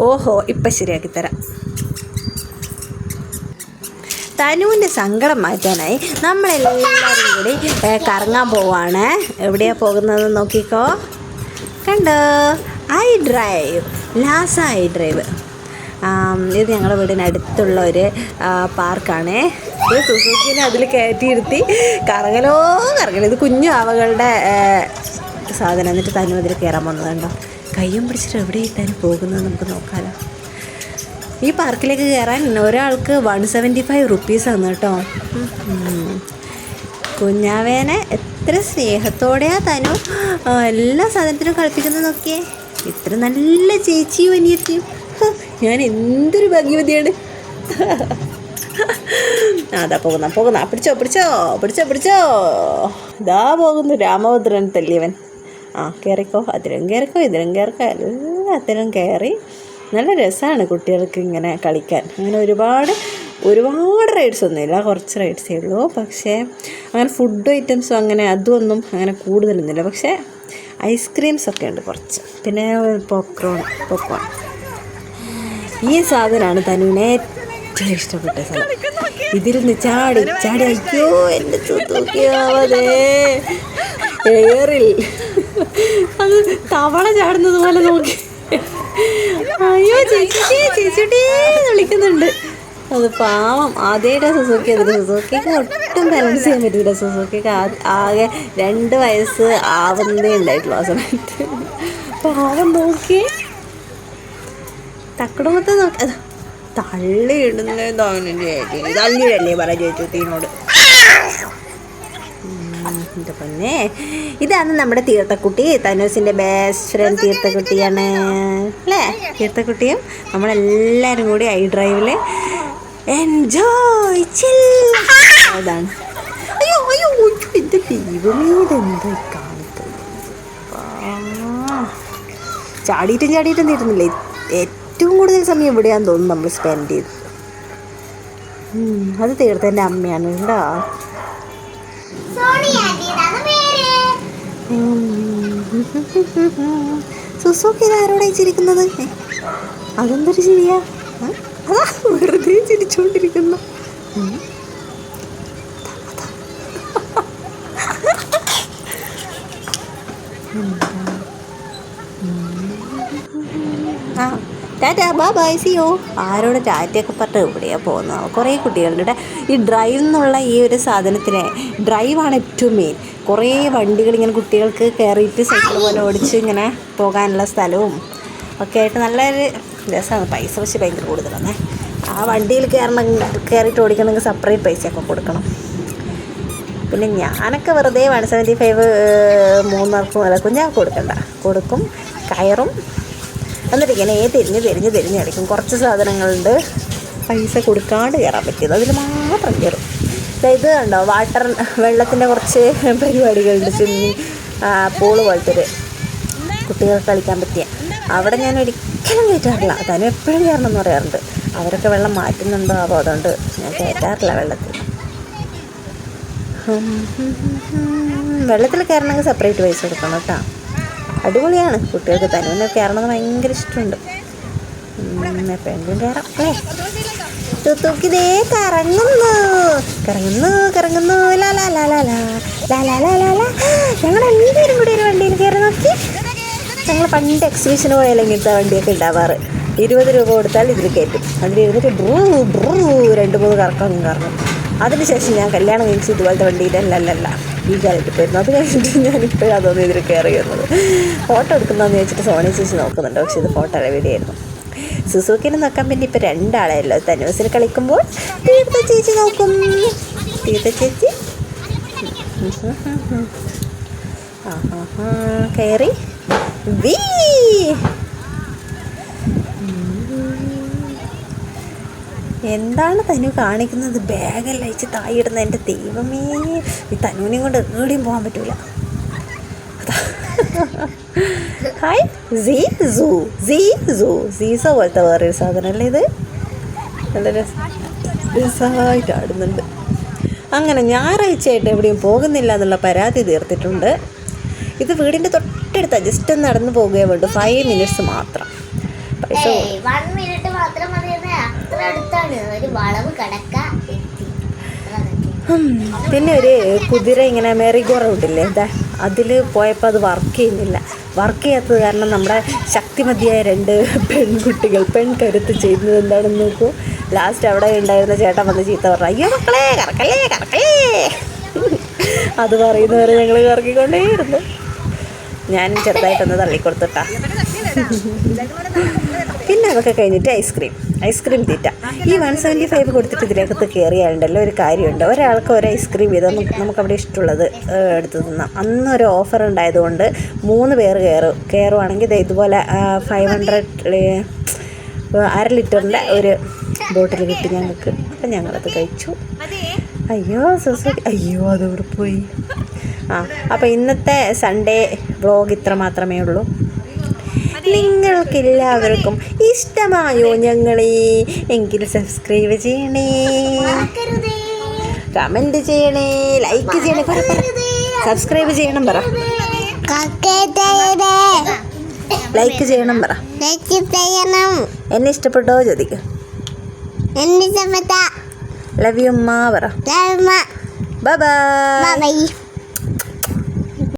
ഓഹോ, ഇപ്പം ശരിയാക്കി തരാം. തനുവിൻ്റെ സങ്കടം മാറ്റാനായി നമ്മളെല്ലാവരും കൂടി കറങ്ങാൻ പോവാണ്. എവിടെയാണ് പോകുന്നത് നോക്കിക്കോ. കണ്ടോ, I drive, Lhasa I drive. ഇത് ഞങ്ങളുടെ വീടിനടുത്തുള്ള ഒരു പാർക്കാണേ. ഇത് സുസുക്കിനെ അതിൽ കയറ്റിയിരുത്തി കറങ്ങലോ. ഇത് കുഞ്ഞു ആവകളുടെ സാധനം. എന്നിട്ട് തനു അതിൽ കയറാൻ വന്നതുണ്ടോ. കയ്യും പിടിച്ചിട്ട് എവിടെയാണ് തനു പോകുന്നത് നമുക്ക് നോക്കാമല്ലോ. ഈ പാർക്കിലേക്ക് കയറാൻ ഒരാൾക്ക് 175 റുപ്പീസാണ് കേട്ടോ. കുഞ്ഞാവേനെ എത്ര സ്നേഹത്തോടെയാണ് തനു എല്ലാ സാധനത്തിനും കളിപ്പിക്കുന്നത് നോക്കിയേ. ഇത്ര നല്ല ചേച്ചിയും അനിയത്തിയും. ഞാൻ എന്തൊരു ഭാഗ്യവതിയാണ്. അതാ പോകുന്ന പിടിച്ചോ. ഇതാ പോകുന്നു രാമഭദ്രൻ തല്ലിയവൻ. കയറിക്കോ, അതിലും കയറിക്കോ, ഇതിലും കയറിക്കോ, എല്ലാത്തിലും കയറി. നല്ല രസമാണ് കുട്ടികൾക്ക് ഇങ്ങനെ കളിക്കാൻ. അങ്ങനെ ഒരുപാട് റൈഡ്സ് ഒന്നുമില്ല, കുറച്ച് റൈഡ്സേ ഉള്ളൂ. പക്ഷേ അങ്ങനെ ഫുഡ് ഐറ്റംസും അങ്ങനെ അതൊന്നും അങ്ങനെ കൂടുതലൊന്നുമില്ല. പക്ഷേ ഐസ്ക്രീംസൊക്കെ ഉണ്ട് കുറച്ച്. പിന്നെ പോപ്കോൺ. ഈ സാധനമാണ് തനുവിനെ ഏറ്റവും ഇഷ്ടപ്പെട്ട സാധനം. ഇതിരുന്ന് ചാടി അയ്യോ എൻ്റെ തൂക്കിയാവതേ എയറിൽ അത് തവള ചാടുന്നത് പോലെ നോക്കി. അയ്യോ ചേച്ചിട്ടേ വിളിക്കുന്നുണ്ട്. അത് പാവം. ആദ്യമായിട്ടാണ് സുസുക്കി അതിൽ. സുസുക്കിക്ക് ഒട്ടും ബാലൻസ് ചെയ്യാൻ പറ്റില്ല. സുസുക്കിക്ക് ആകെ 2 വയസ്സ് ആവുന്നതേ ഉണ്ടായിട്ടുള്ളൂ ആ സമയത്ത്. പാവം നോക്കി തക്കടുമത്തെ നോക്കി തള്ളിയിടുന്നേ. തള്ളിയിടല്ലേ പറ ചേച്ചീനോട്. എൻ്റെ പൊന്നെ, ഇതാണ് നമ്മുടെ തീർത്ഥക്കുട്ടി. തനൂസിൻ്റെ ബെസ്റ്റ് ഫ്രണ്ട് തീർത്ഥക്കുട്ടിയാണ് അല്ലേ. തീർത്ഥക്കുട്ടിയും നമ്മളെല്ലാവരും കൂടി ഐ ഡ്രൈവിൽ എൻജോയ് അതാണ്. അയ്യോ എൻ്റെ ദൈവമേ, ഇതെന്താ കാണിക്കുന്നത്. ചാടിയിട്ടും തീരുന്നില്ലേ. ഏറ്റവും കൂടുതൽ സമയം ഇവിടെയാന്ന് തോന്നുന്നു നമ്മൾ സ്പെൻഡ് ചെയ്ത്. അത് തീർത്തൻ്റെ അമ്മയാണ് കേട്ടോ. സുസുക്കി ഇതാരോടെ ചിരിക്കുന്നത്. അതെന്തൊരു ചിരിയാ. അതാ വെറുതെ ചിരിച്ചുകൊണ്ടിരിക്കുന്നു. Tata bye see you. ആരോട് ടാറ്റയൊക്കെ പറഞ്ഞിട്ട് എവിടെയാണ് പോകുന്നത്. കുറേ കുട്ടികളുടെ ഈ ഡ്രൈവ് എന്നുള്ള ഈ ഒരു സാധനത്തിന് ഡ്രൈവാണ് ഏറ്റവും മെയിൻ. കുറേ വണ്ടികൾ ഇങ്ങനെ കുട്ടികൾക്ക് കയറിയിട്ട് സൈക്കിൾ പോലെ ഓടിച്ച് ഇങ്ങനെ പോകാനുള്ള സ്ഥലവും ഒക്കെ ആയിട്ട് നല്ലൊരു രസമാണ്. പൈസ പക്ഷേ ഭയങ്കര കൂടുതലാണ്. ആ വണ്ടിയിൽ കയറിയിട്ട് ഓടിക്കണമെങ്കിൽ സെപ്പറേറ്റ് പൈസയൊക്കെ കൊടുക്കണം. പിന്നെ ഞാനൊക്കെ വെറുതെ 175 മൂന്നാർക്കും അല്ല കുഞ്ഞാൾക്ക് കൊടുക്കും. കയറും. എന്നിട്ട് ഇങ്ങനെ തിരിഞ്ഞ് കളിക്കും. കുറച്ച് സാധനങ്ങളുണ്ട് പൈസ കൊടുക്കാണ്ട് കയറാൻ പറ്റിയത്, അതിൽ മാത്രം കയറും. ഇത് കണ്ടോ, വെള്ളത്തിൻ്റെ കുറച്ച് പരിപാടികളുണ്ട്. സ്വിമ്മിങ് പൂള് പോലത്തെ ഒരു കുട്ടികൾക്ക് കളിക്കാൻ പറ്റിയ. അവിടെ ഞാൻ ഒരിക്കലും കയറ്റാറില്ല. തനും എപ്പോഴും കയറണം എന്ന് പറയാറുണ്ട്. അവരൊക്കെ വെള്ളം മാറ്റുന്നുണ്ടോ അപ്പോൾ അതുകൊണ്ട് ഞാൻ കയറ്റാറില്ല വെള്ളത്തിൽ കയറണമെങ്കിൽ സെപ്പറേറ്റ് പൈസ കൊടുക്കണം കേട്ടോ. അടിപൊളിയാണ്. കുട്ടികൾക്ക് തനുവിനെ കയറണമെന്ന് ഭയങ്കര ഇഷ്ടമുണ്ട്. എപ്പോഴെങ്കിലും കയറാം അല്ലേ. തുക്കിതേ കറങ്ങുന്നു ഞങ്ങളെല്ലാവരും കൂടി ഒരു വണ്ടിയിൽ കയറി നോക്കി. ഞങ്ങൾ പണ്ട് എക്സിബിഷന് പോയാലും ഇങ്ങനത്തെ വണ്ടിയൊക്കെ ഉണ്ടാവാറ്. 20 രൂപ കൊടുത്താൽ ഇതിൽ കയറ്റും. അതിൽ ഇരുന്നിട്ട് 2-3 കറങ്ങും. അതിനുശേഷം ഞാൻ കല്യാണം കഴിച്ച് ഇതുപോലത്തെ വണ്ടിയിലല്ല ഈ കാലത്ത് പോയിരുന്നു. അത് കഴിഞ്ഞിട്ട് ഞാനിപ്പോഴും അതൊന്നും ഇതിൽ കയറി വരുന്നത്. ഫോട്ടോ എടുക്കുന്നതെന്ന് ചോദിച്ചിട്ട് സോണി ചേച്ചി നോക്കുന്നുണ്ട്. പക്ഷേ ഇത് ഫോട്ടോയുടെ വീഡിയോ ആയിരുന്നു. സുസുക്കിനെ നോക്കാൻ പിന്നെ ഇപ്പോൾ 2 ആളെയല്ലോ. തനുസിന് കളിക്കുമ്പോൾ തീർത്ഥ ചേച്ചി നോക്കും. തീർത്ഥ ചേച്ചി കയറി എന്താണ് തനു കാണിക്കുന്നത്. ബാഗെല്ലാം അയച്ച് തായിടുന്ന. എൻ്റെ ദൈവമേ, ഈ തനുവിനെയും കൊണ്ട് എവിടെയും പോകാൻ പറ്റൂല. ഹായ് സീസോ പോലത്തെ വേറൊരു സാധനമല്ലേ ഇത്. നല്ല രസമായിട്ട് ആടുന്നുണ്ട്. അങ്ങനെ ഞായറാഴ്ചയായിട്ട് എവിടെയും പോകുന്നില്ല എന്നുള്ള പരാതി തീർത്തിട്ടുണ്ട്. ഇത് വീടിൻ്റെ തൊട്ടടുത്താണ്. ജസ്റ്റ് നടന്നു പോകുകയേ വേണ്ടു. 5 മിനിറ്റ്സ് മാത്രം. പൈസ 1 മിനിറ്റ് മാത്രം മതി. അത്ര അടുത്താണ് ഒരു വളവ് കടക്ക. പിന്നെ ഒരു കുതിര ഇങ്ങനെ മെറിഗോ റൗണ്ടില്ലേ, ഇതാ അതിൽ പോയപ്പോൾ അത് വർക്ക് ചെയ്യുന്നില്ല. വർക്ക് ചെയ്യാത്തത് കാരണം നമ്മുടെ ശക്തിമതിയായ 2 പെൺകുട്ടികൾ പെൺകരുത്ത് ചെയ്യുന്നത് എന്താണെന്ന് നോക്കൂ. ലാസ്റ്റ് അവിടെ ഉണ്ടായിരുന്ന ചേട്ടൻ വന്ന് ചീത്ത പറഞ്ഞു, അയ്യോ മക്കളെ കറക്കല്ലേ കറക്കല്ലേ. അത് പറയുന്നവരെ ഞങ്ങൾ കറക്കിക്കൊണ്ടേയിരുന്നു. ഞാൻ ചെറുതായിട്ടൊന്ന് തള്ളിക്കൊടുത്തിട്ടാ. പിന്നെ അതൊക്കെ കഴിഞ്ഞിട്ട് ഐസ്ക്രീം തീറ്റ. ഈ 175 കൊടുത്തിട്ട് ഇതിനകത്ത് കയറിയാലുണ്ടല്ലോ ഒരു കാര്യമുണ്ട്, ഒരാൾക്ക് ഒരു ഐസ്ക്രീം വീതം നമുക്കവിടെ ഇഷ്ടമുള്ളത് എടുത്ത് തിന്നാം. അന്നൊരു ഓഫർ ഉണ്ടായതുകൊണ്ട് 3 പേർ കയറുവാണെങ്കിൽ ഇതുപോലെ 500 1/2 ലിറ്ററിൻ്റെ ഒരു ബോട്ടിൽ കിട്ടി ഞങ്ങൾക്ക്. അപ്പം ഞങ്ങളത് കഴിച്ചു. അയ്യോ അതോടെ പോയി. അപ്പോൾ ഇന്നത്തെ സൺഡേ വ്ളോഗ് ഇത്ര മാത്രമേ ഉള്ളൂ. നിങ്ങൾക്കെല്ലാവർക്കും ഇഷ്ടമായോ ഞങ്ങളെ? എങ്കിൽ സബ്സ്ക്രൈബ് ചെയ്യണേ, കമൻറ്റ് ചെയ്യണേ, ലൈക്ക് ചെയ്യണേ. സബ്സ്ക്രൈബ് ചെയ്യണം പറ, ലൈക്ക് ചെയ്യണം പറ. എന്നെ ഇഷ്ടപ്പെട്ടോ ചോദിക്കും. ലവ് യു അമ്മ പറ. Bye bye.